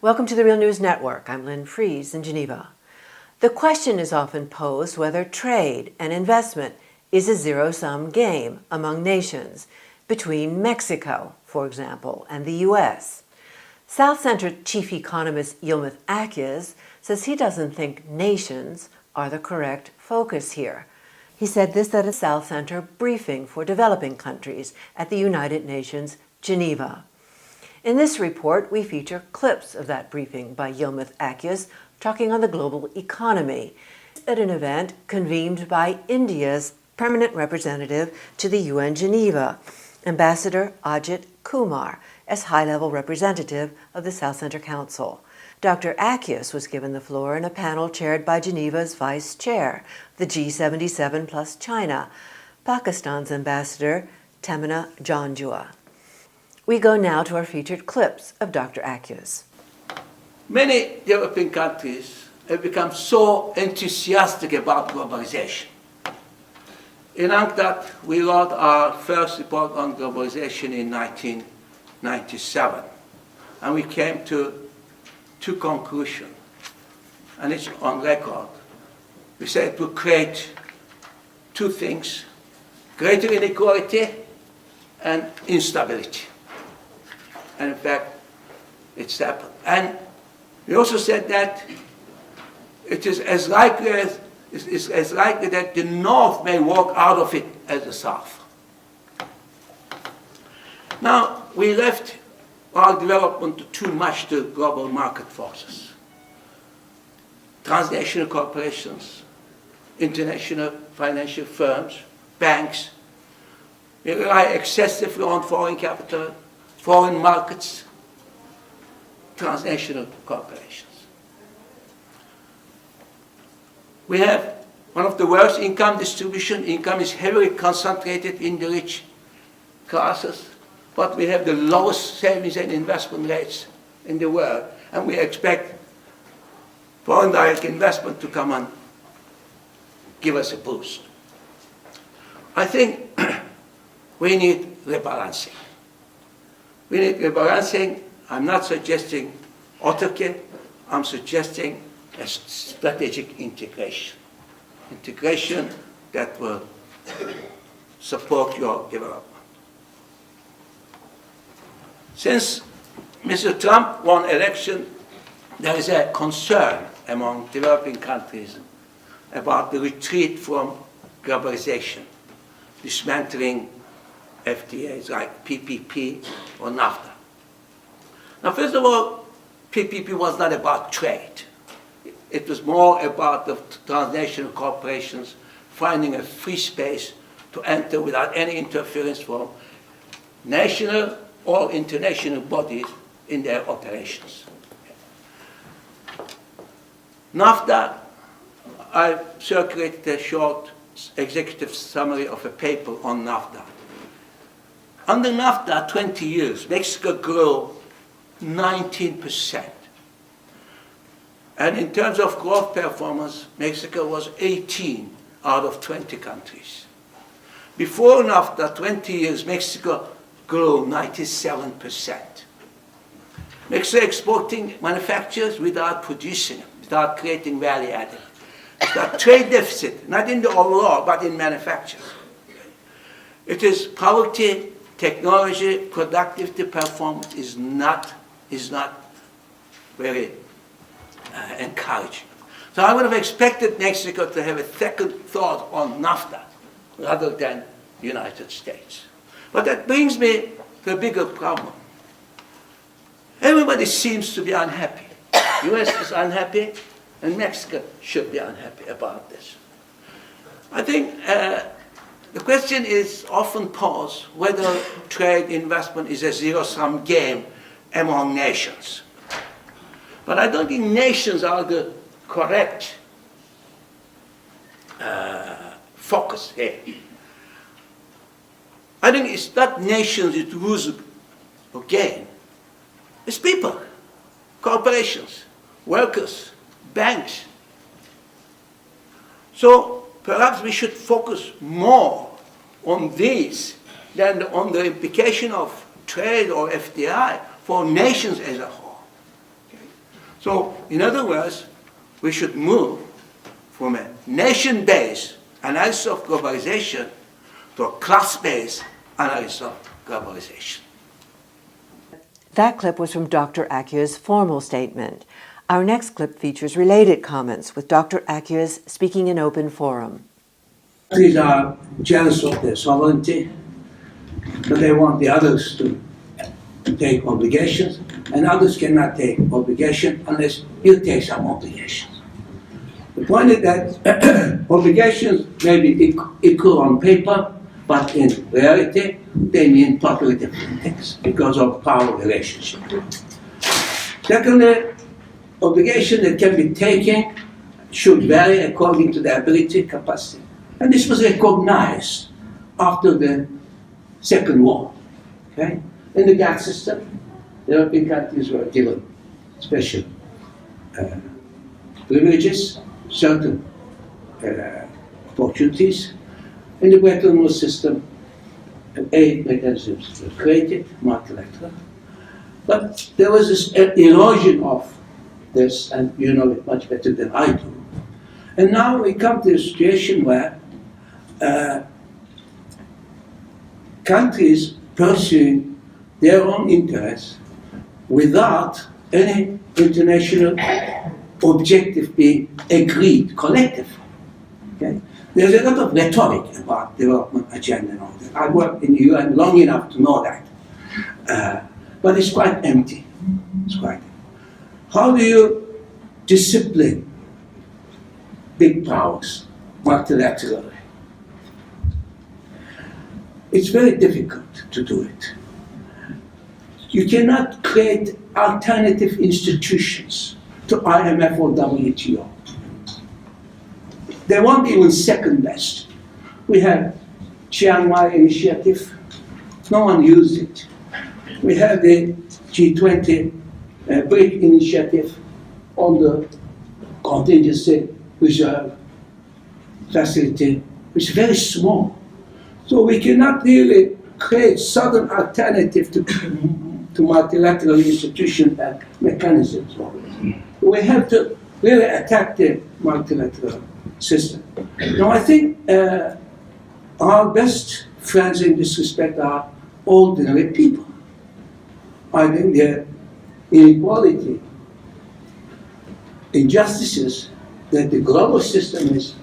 Welcome to the Real News Network. I'm Lynn Fries in Geneva. The question is often posed whether trade and investment is a zero-sum game among nations, between Mexico, for example, and the U.S. South Center chief economist Yilmaz Akyuz says he doesn't think nations are the correct focus here. He said this at a South Center briefing for developing countries at the United Nations, Geneva. In this report, we feature clips of that briefing by Yilmaz Akyuz talking on the global economy at an event convened by India's permanent representative to the UN Geneva, Ambassador Ajit Kumar, as high-level representative of the South Center Council. Dr. Akyuz was given the floor in a panel chaired by Geneva's vice chair, the G77 plus China, Pakistan's Ambassador Temina Janjua. We go now to our featured clips of Dr. Akyuz. Many developing countries have become so enthusiastic about globalization. In UNCTAD, we wrote our first report on globalization in 1997, and we came to two conclusions, and it's on record. We said it will create two things: greater inequality and instability. And in fact, it's happened. And we also said that it is as likely that the North may walk out of it as the South. Now, we left our development too much to global market forces. Transnational corporations, international financial firms, banks. We rely excessively on foreign capital, foreign markets, transnational corporations. We have one of the worst income distribution. Income is heavily concentrated in the rich classes, but we have the lowest savings and investment rates in the world, and we expect foreign direct investment to come and give us a boost. I think we need rebalancing. We need rebalancing. I'm not suggesting autarky. I'm suggesting a strategic integration. Integration that will support your development. Since Mr. Trump won election, there is a concern among developing countries about the retreat from globalization, dismantling FTAs like PPP or NAFTA. Now, first of all, PPP was not about trade. It was more about the transnational corporations finding a free space to enter without any interference from national or international bodies in their operations. NAFTA, I circulated a short executive summary of a paper on NAFTA. Under NAFTA, 20 years, Mexico grew 19%. And in terms of growth performance, Mexico was 18 out of 20 countries. Before NAFTA, 20 years, Mexico grew 97%. Mexico exporting manufacturers without producing, without creating value added. It's got trade deficit, not in the overall, but in manufacturers. It is poverty, technology, productivity, performance is not very encouraging. So I would have expected Mexico to have a second thought on NAFTA rather than the United States. But that brings me to a bigger problem. Everybody seems to be unhappy. The US is unhappy, and Mexico should be unhappy about this. I think the question is often posed whether trade investment is a zero-sum game among nations. But I don't think nations are the correct focus here. I think it's not nations that lose or gain. It's people, corporations, workers, banks. So perhaps we should focus more on these than on the implication of trade or FDI for nations as a whole. Okay? So, in other words, we should move from a nation-based analysis of globalization to a class-based analysis of globalization. That clip was from Dr. Akyuz's formal statement. Our next clip features related comments with Dr. Akyuz speaking in open forum. Countries are jealous of their sovereignty, but they want the others to take obligations, and others cannot take obligation unless you take some obligations. The point is that obligations may be equal on paper, but in reality, they mean totally different things because of power relationship. Secondly, obligation that can be taken should vary according to the ability, capacity. And this was recognized after the Second War. Okay? In the gas system, the European countries were given special privileges, certain opportunities. In the Bretton Woods system, aid mechanisms were created, multilateral. But there was this erosion of this, and you know it much better than I do. And now we come to a situation where countries pursuing their own interests without any international objective being agreed collectively. Okay? There's a lot of rhetoric about development agenda and all that. I worked in the UN long enough to know that. But it's quite empty. It's quite empty. How do you discipline big powers multilaterally? It's very difficult to do it. You cannot create alternative institutions to IMF or WTO. They won't be even second best. We had Chiang Mai initiative. No one used it. We have the G20 BRIC initiative on the contingency reserve facility, which is very small. So we cannot really create sudden alternative to multilateral institutions and mechanisms. We have to really attack the multilateral system. Now I think our best friends in this respect are ordinary people. I think the inequality, injustices that the global system is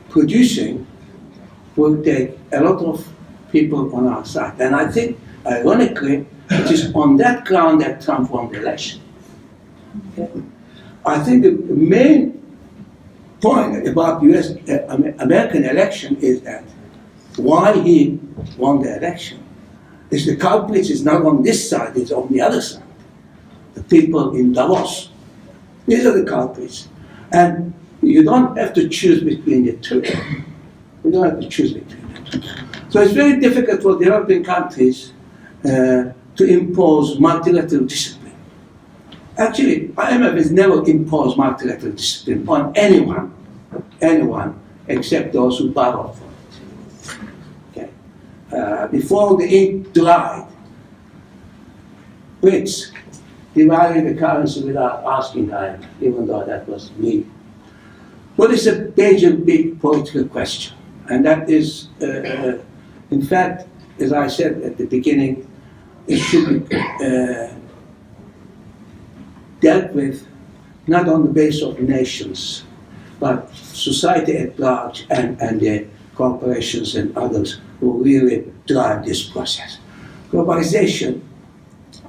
producing will take a lot of people on our side. And I think, ironically, it is on that ground that Trump won the election. Okay? I think the main point about American election is that why he won the election is the culprit is not on this side, it's on the other side. The people in Davos. These are the culprits. And you don't have to choose between the two. You don't have to choose between the two. So it's very difficult for the European countries to impose multilateral discipline. Actually, IMF has never imposed multilateral discipline on anyone except those who borrow from it. Okay? Before the ink dried, Brits devalued the currency without asking IMF, even though that was me. What is a major, big political question? And that is, in fact, as I said at the beginning, it should be dealt with not on the basis of nations, but society at large and the corporations and others who really drive this process. Globalization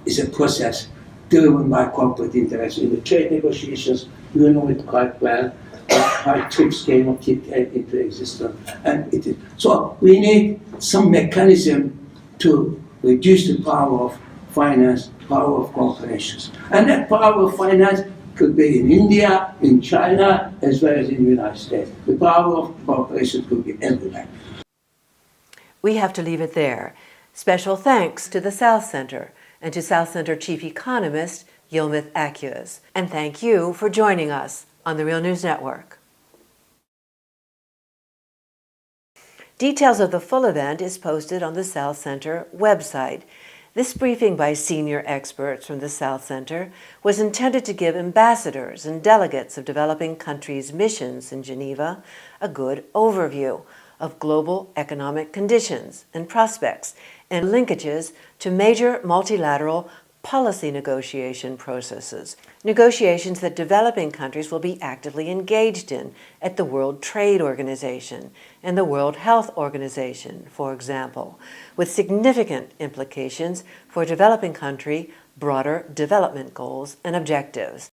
is a process driven by corporate interests. In the trade negotiations, you know it quite well. How TRIPS came into existence, and it is. So we need some mechanism to reduce the power of finance, power of corporations, and that power of finance could be in India, in China, as well as in the United States. The power of corporations could be everywhere. We have to leave it there. Special thanks to the South Center and to South Center Chief Economist Yilmaz Akyuz. And thank you for joining us on the Real News Network. Details of the full event is posted on the South Center website. This briefing by senior experts from the South Center was intended to give ambassadors and delegates of developing countries' missions in Geneva a good overview of global economic conditions and prospects and linkages to major multilateral policy negotiation processes, negotiations that developing countries will be actively engaged in at the World Trade Organization and the World Health Organization, for example, with significant implications for developing country broader development goals and objectives.